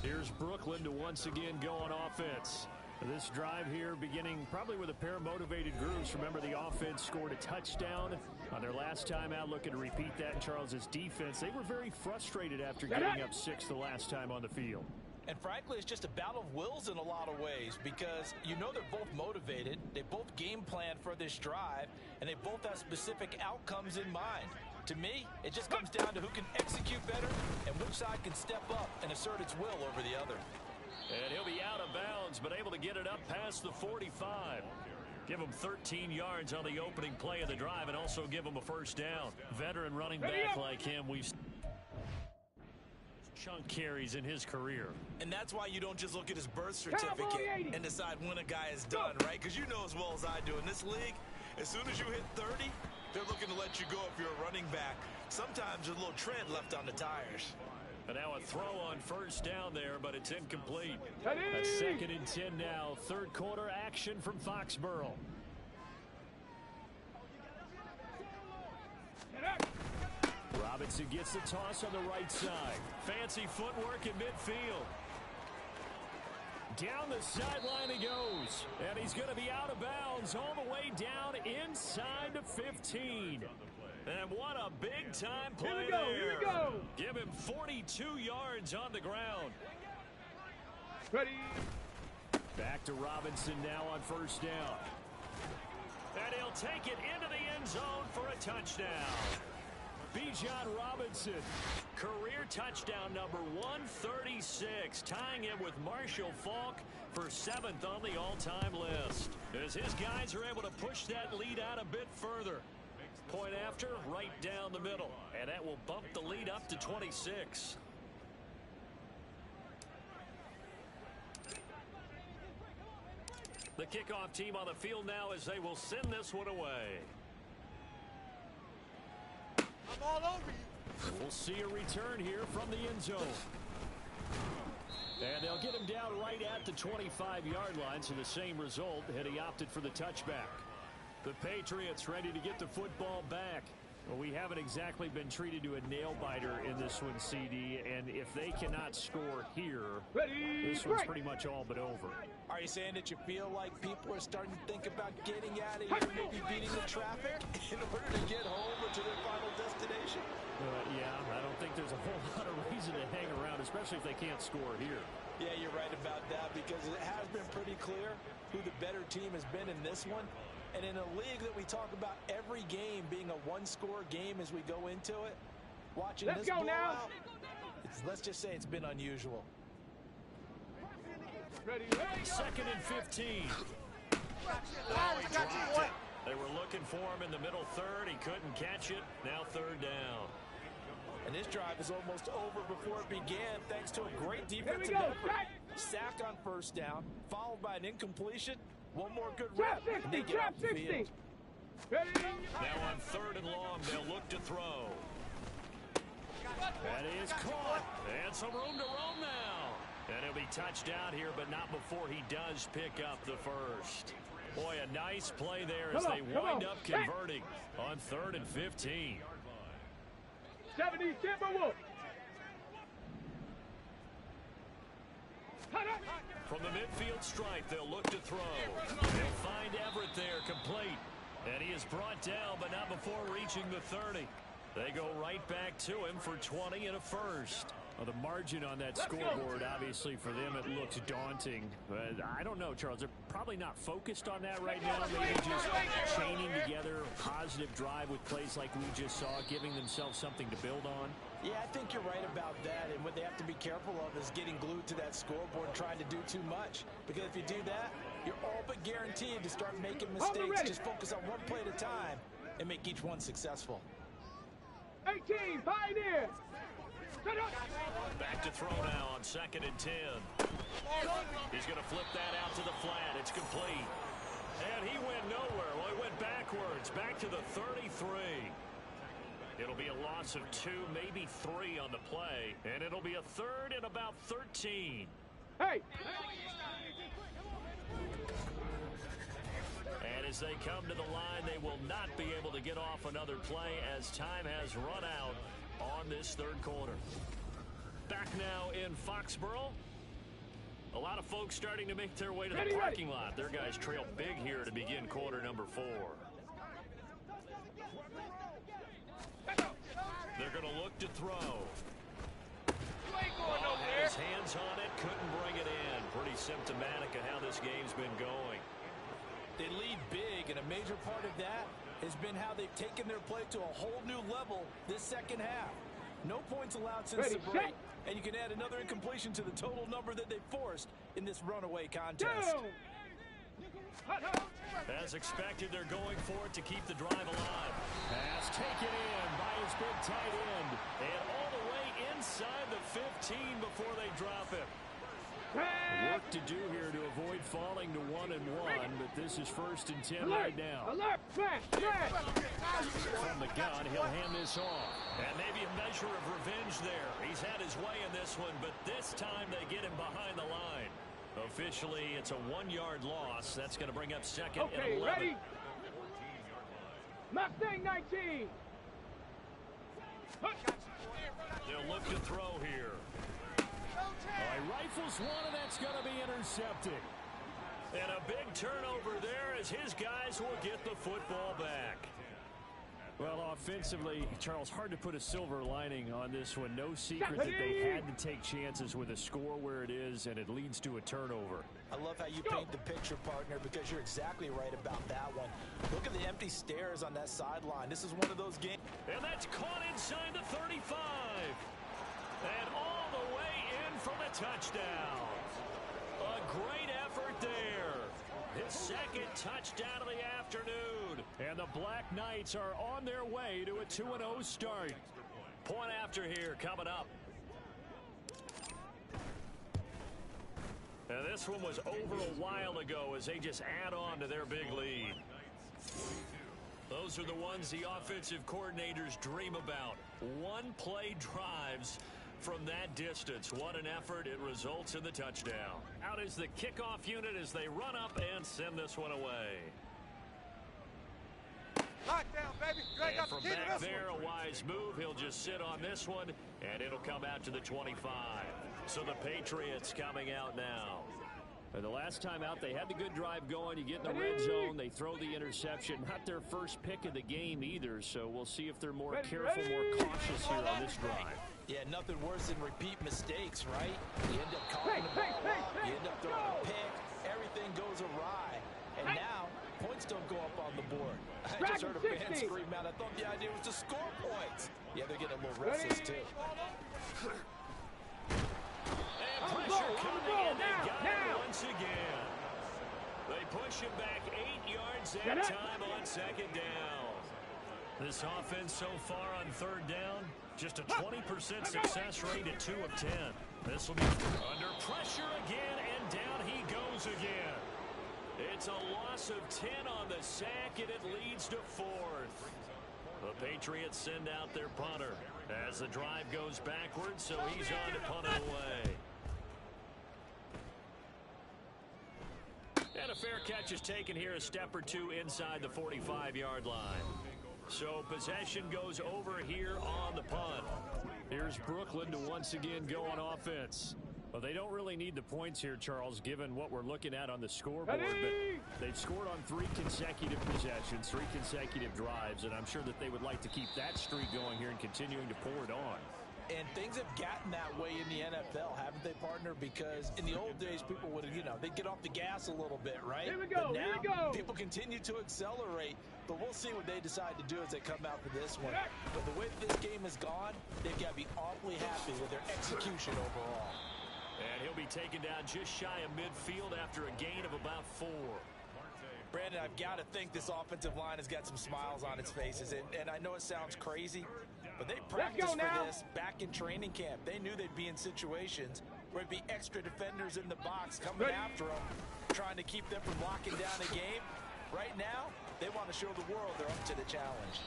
Here's Brooklyn to once again go on offense. This drive here beginning probably with a pair of motivated groups. Remember, the offense scored a touchdown on their last time out. Looking to repeat that in Charles's defense. They were very frustrated after getting up 6 the last time on the field. And frankly, it's just a battle of wills in a lot of ways, because you know they're both motivated, they both game plan for this drive, and they both have specific outcomes in mind. To me, it just comes down to who can execute better and which side can step up and assert its will over the other. And he'll be out of bounds, but able to get it up past the 45. Give him 13 yards on the opening play of the drive and also give him a first down. Veteran running back like him, we've chunk carries in his career. And that's why you don't just look at his birth certificate and decide when a guy is done, right? Because you know as well as I do, in this league, as soon as you hit 30, they're looking to let you go if you're a running back. Sometimes there's a little tread left on the tires. And now a throw on first down there, but it's incomplete. That's 2nd and 10 now. Third quarter action from Foxborough. Robinson gets the toss on the right side. Fancy footwork in midfield. Down the sideline he goes. And he's going to be out of bounds all the way down inside the 15. And what a big-time play there. Here we go. Give him 42 yards on the ground. Ready. Back to Robinson now on first down. And he'll take it into the end zone for a touchdown. Bijan Robinson, career touchdown number 136, tying him with Marshall Faulk for 7th on the all-time list. As his guys are able to push that lead out a bit further. Point after, right down the middle. And that will bump the lead up to 26. The kickoff team on the field now as they will send this one away. I'm all over you. We'll see a return here from the end zone. And they'll get him down right at the 25-yard line, so the same result had he opted for the touchback. The Patriots ready to get the football back. Well, we haven't exactly been treated to a nail-biter in this one, CD, and if they cannot score here, this one's pretty much all but over. Are you saying that you feel like people are starting to think about getting out of here, maybe beating the traffic in order to get home or to their final destination? Yeah, I don't think there's a whole lot of reason to hang around, especially if they can't score here. Yeah, you're right about that, because it has been pretty clear who the better team has been in this one. And in a league that we talk about every game being a one-score game as we go into it, watching this blowout, let's just say it's been unusual. Ready. 2nd and 15. Oh, he dropped it. They were looking for him in the middle third. He couldn't catch it. Now 3rd down. And this drive is almost over before it began, thanks to a great defensive effort. Sack on first down, followed by an incompletion. One more good rep, and they get off the field. Now on 3rd and long, they'll look to throw. That is caught. And some room to roam now. And he'll be touched out here, but not before he does pick up the first. Boy, a nice play there as they wind up converting on 3rd and 15. 70 Timberwolves. From the midfield stripe, they'll look to throw. They'll find Everett there, complete. And he is brought down, but not before reaching the 30. They go right back to him for 20 and a first. Well, the margin on that scoreboard, obviously, for them, it looks daunting. But I don't know, Charles. They're probably not focused on that right now. Maybe just chaining together a positive drive with plays like we just saw, giving themselves something to build on. Yeah, I think you're right about that. And what they have to be careful of is getting glued to that scoreboard, trying to do too much. Because if you do that, you're all but guaranteed to start making mistakes. Just focus on one play at a time and make each one successful. 18, Pioneer. Back to throw now on 2nd and 10. He's going to flip that out to the flat. It's complete. And he went nowhere. Well, he went backwards, back to the 33. It'll be a loss of 2, maybe 3 on the play. And it'll be a 3rd and about 13. Hey! And as they come to the line, they will not be able to get off another play as time has run out on this third quarter. Back now in Foxborough. A lot of folks starting to make their way to the parking lot. Their guys trail big here to begin quarter number 4. They're going to look to throw. Had his hands on it, couldn't bring it in. Pretty symptomatic of how this game's been going. They lead big, and a major part of that has been how they've taken their play to a whole new level this second half. No points allowed since the break, and you can add another incompletion to the total number that they forced in this runaway contest. As expected, they're going for it to keep the drive alive. Pass taken in by his big tight end, and all the way inside the 15 before they drop it. Work to do here to avoid falling to 1-1, but this is 1st and 10 right now. From the gun, he'll hand this off. And maybe a measure of revenge there. He's had his way in this one, but this time they get him behind the line. Officially, it's a 1-yard loss. That's going to bring up 2nd and 11. Ready? Mustang 19. They'll look to throw here. He rifles one, and that's going to be intercepted. And a big turnover there as his guys will get the football back. Well, offensively, Charles, hard to put a silver lining on this one. No secret that they had to take chances with a score where it is, and it leads to a turnover. I love how you paint the picture, partner, because you're exactly right about that one. Look at the empty stairs on that sideline. This is one of those games. And that's caught inside the 35. And all the way in for the touchdown. A great effort there. His 2nd touchdown of the afternoon. And the Black Knights are on their way to a 2-0 start. Point after here coming up. And this one was over a while ago as they just add on to their big lead. Those are the ones the offensive coordinators dream about. One-play drives from that distance. What an effort. It results in the touchdown. Out is the kickoff unit as they run up and send this one away. Lockdown, baby. And from back there, a wise move. He'll just sit on this one, and it'll come out to the 25. So the Patriots coming out now. And the last time out, they had the good drive going. You get in the red zone, they throw the interception. Not their first pick of the game either, so we'll see if they're more careful, more cautious here on this drive. Yeah, nothing worse than repeat mistakes, right? You end up calling the ball up, you end up throwing a pick, everything goes awry. And now, points don't go up on the board. I just heard a fan scream out. I thought the idea was to score points. Yeah, they're getting a little restless, too. And pressure coming, and they got it once again. They push him back 8 yards that time on 2nd down. This offense so far on 3rd down, just a 20% success rate at 2 of 10. This will be under pressure again, and down he goes again. It's a loss of 10 on the sack, and it leads to 4th. The Patriots send out their punter as the drive goes backwards, so he's on to punt it away. And a fair catch is taken here, a step or two inside the 45-yard line. So possession goes over here on the punt. Here's Brooklyn to once again go on offense. Well, they don't really need the points here, Charles, given what we're looking at on the scoreboard. But they've scored on 3 consecutive possessions, 3 consecutive drives, and I'm sure that they would like to keep that streak going here and continuing to pour it on. And things have gotten that way in the NFL, haven't they, partner? Because in the old days, people would, they'd get off the gas a little bit, right? Here we go, but now, here we go. People continue to accelerate, but we'll see what they decide to do as they come out for this one. But the way that this game has gone, they've got to be awfully happy with their execution overall. And he'll be taken down just shy of midfield after a gain of about 4. Brandon, I've got to think this offensive line has got some smiles on its faces. And I know it sounds crazy, but they practiced for this back in training camp. They knew they'd be in situations where it'd be extra defenders in the box coming after them, trying to keep them from locking down a game. Right now, they want to show the world they're up to the challenge.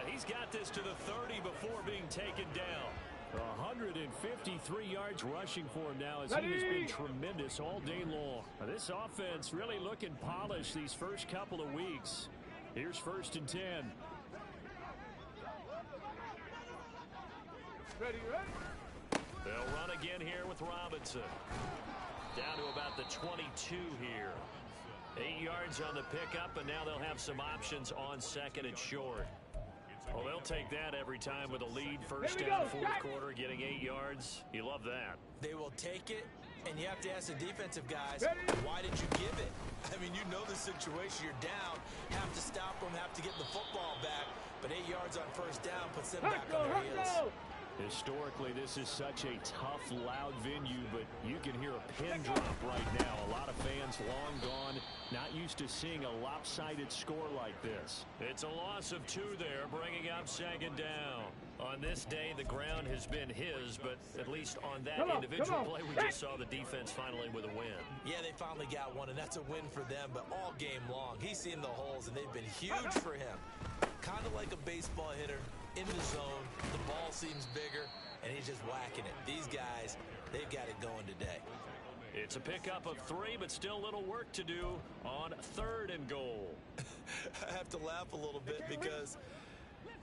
He's got this to the 30 before being taken down. 153 yards rushing for him now as he has been tremendous all day long. This offense really looking polished these first couple of weeks. Here's 1st and 10. Ready? They'll run again here with Robinson. Down to about the 22 here. 8 yards on the pickup, and now they'll have some options on 2nd and short. Well, they'll take that every time with a lead. First down, 4th quarter, getting 8 yards. You love that. They will take it, and you have to ask the defensive guys, why did you give it? I mean, you know the situation. You're down, have to stop them, have to get the football back. But 8 yards on 1st down puts them back on their heels. Historically, this is such a tough, loud venue, but you can hear a pin drop right now. A lot of fans long gone, not used to seeing a lopsided score like this. It's a loss of 2 there, bringing up 2nd down. On this day, the ground has been his, but at least on that individual play, we just saw the defense finally with a win. Yeah, they finally got one, and that's a win for them, but all game long, he's seen the holes, and they've been huge for him. Kind of like a baseball hitter. In the zone, the ball seems bigger, and he's just whacking it. These guys, they've got it going today. It's a pickup of 3, but still little work to do on 3rd and goal. I have to laugh a little bit because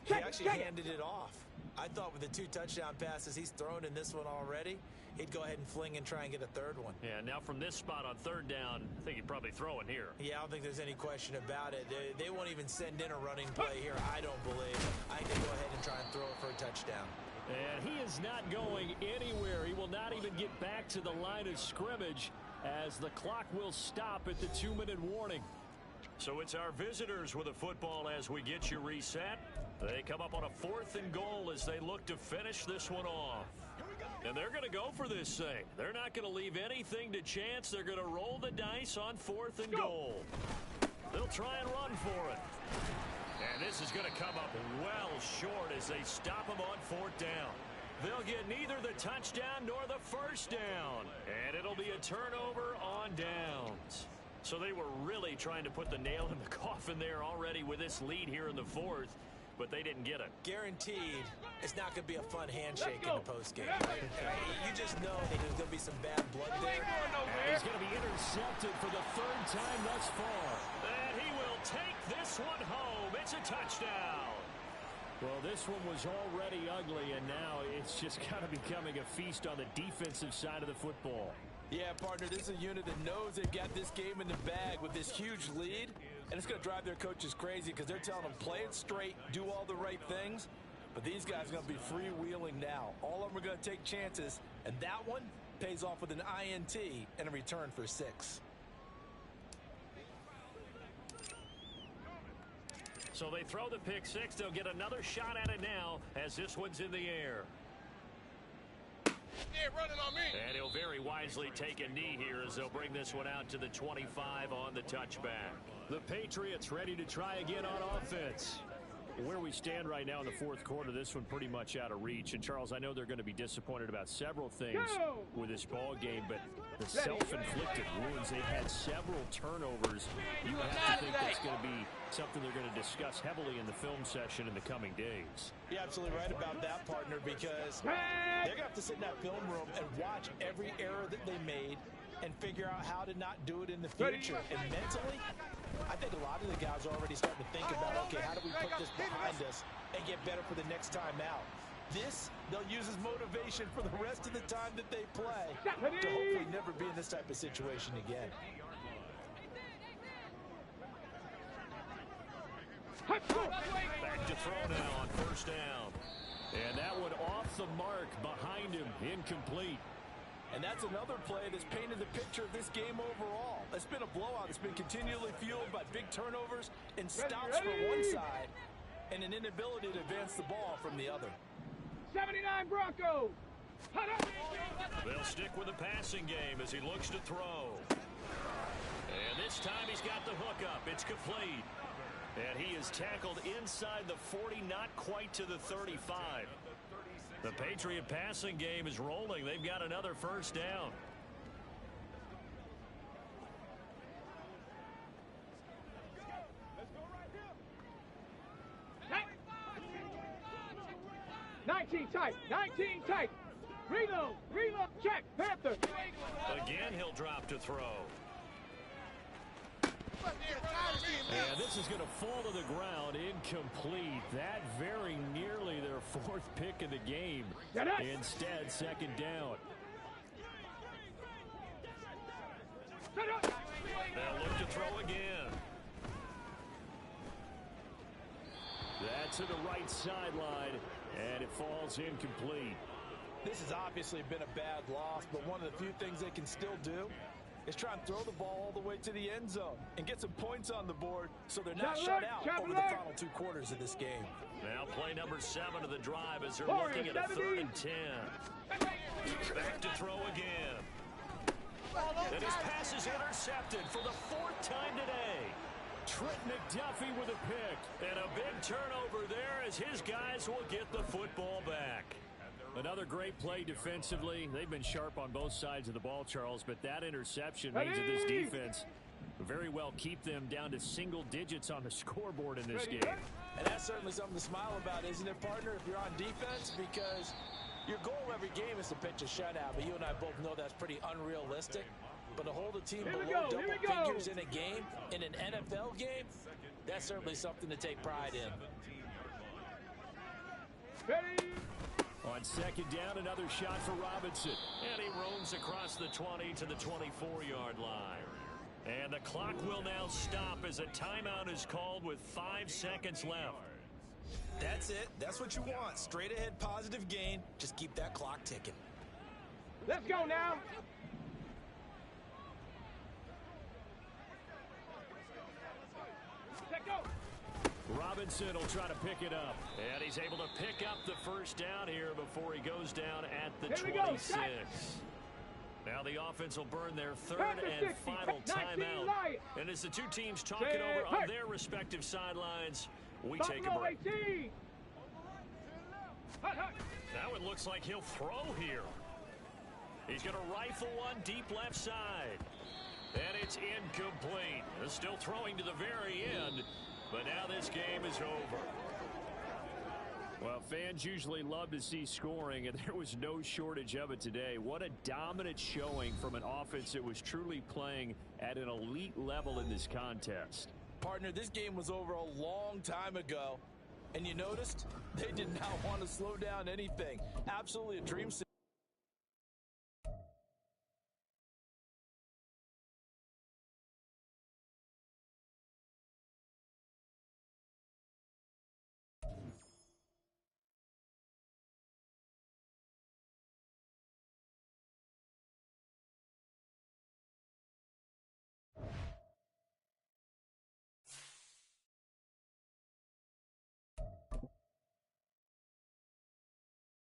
he actually handed it off. I thought with the 2 touchdown passes he's thrown in this one already, he'd go ahead and fling and try and get a 3rd one. Yeah, now from this spot on 3rd down, I think he'd probably throw it here. Yeah, I don't think there's any question about it. They won't even send in a running play here, I don't believe. I think they go ahead and try and throw it for a touchdown. And he is not going anywhere. He will not even get back to the line of scrimmage as the clock will stop at the 2-minute warning. So it's our visitors with a football as we get you reset. They come up on a 4th and goal as they look to finish this one off. And they're going to go for this thing. They're not going to leave anything to chance. They're going to roll the dice on 4th and goal. They'll try and run for it. And this is going to come up well short as they stop them on 4th down. They'll get neither the touchdown nor the 1st down. And it'll be a turnover on downs. So they were really trying to put the nail in the coffin there already with this lead here in the 4th. But they didn't get it. Guaranteed, it's not going to be a fun handshake in the postgame. Right? You just know that there's going to be some bad blood there. And he's going to be intercepted for the 3rd time thus far. And he will take this one home. It's a touchdown. Well, this one was already ugly, and now it's just kind of becoming a feast on the defensive side of the football. Yeah, partner, this is a unit that knows they've got this game in the bag with this huge lead. And it's going to drive their coaches crazy because they're telling them, play it straight, do all the right things. But these guys are going to be freewheeling now. All of them are going to take chances. And that one pays off with an INT and a return for 6. So they throw the pick 6. They'll get another shot at it now as this one's in the air. Yeah, running on me. And he'll very wisely take a knee here as they'll bring this one out to the 25 on the touchback. The Patriots ready to try again on offense. Where we stand right now in the 4th quarter, this one pretty much out of reach. And, Charles, I know they're going to be disappointed about several things with this ball game, but the self-inflicted wounds, they've had several turnovers. You have to think that's going to be something they're going to discuss heavily in the film session in the coming days. You're absolutely right about that, partner, because they're going to have to sit in that film room and watch every error that they made and figure out how to not do it in the future. And mentally, I think a lot of the guys are already starting to think about, okay, how do we put this behind us and get better for the next time out? This, they'll use as motivation for the rest of the time that they play to hopefully never be in this type of situation again. Back to throw now on 1st down. And that one off the mark behind him, incomplete. And that's another play that's painted the picture of this game overall. It's been a blowout. It's been continually fueled by big turnovers and stops from one side and an inability to advance the ball from the other. 79 Broncos. They'll stick with the passing game as he looks to throw. And this time he's got the hook up. It's complete. And he is tackled inside the 40, not quite to the 35. The Patriot passing game is rolling. They've got another 1st down. Nice. 19 tight. 19 tight. Reload. Reload. Check. Panther. Again, he'll drop to throw. And this is going to fall to the ground incomplete. That very nearly their fourth pick of the game. Instead, second down. They'll look to throw again. That's to the right sideline, and it falls incomplete. This has obviously been a bad loss, but one of the few things they can still do is try and throw the ball all the way to the end zone and get some points on the board so they're not shut out over the final 2 quarters of this game. Now play number 7 of the drive as they're looking at a 3rd and 10. Back to throw again. And his pass is intercepted for the 4th time today. Trent McDuffie with a pick. And a big turnover there as his guys will get the football back. Another great play defensively. They've been sharp on both sides of the ball, Charles, but that interception means that this defense very well keep them down to single digits on the scoreboard in this game. And that's certainly something to smile about, isn't it, partner, if you're on defense? Because your goal every game is to pitch a shutout, but you and I both know that's pretty unrealistic. But to hold a team below double figures in a game, in an NFL game, that's certainly something to take pride in. Ready? On second down, another shot for Robinson. And he roams across the 20 to the 24-yard line. And the clock will now stop as a timeout is called with 5 seconds left. That's it. That's what you want. Straight ahead positive gain. Just keep that clock ticking. Let's go now. Let's go. Robinson will try to pick it up. And he's able to pick up the first down here before he goes down at the 26. Now the offense will burn their 3rd and final timeout. And as the two teams talk it over on their respective sidelines, we take a break. Now it looks like he'll throw here. He's going to rifle one deep left side. And it's incomplete. They're still throwing to the very end. But now this game is over. Well, fans usually love to see scoring, and there was no shortage of it today. What a dominant showing from an offense that was truly playing at an elite level in this contest. Partner, this game was over a long time ago. And you noticed they did not want to slow down anything. Absolutely a dream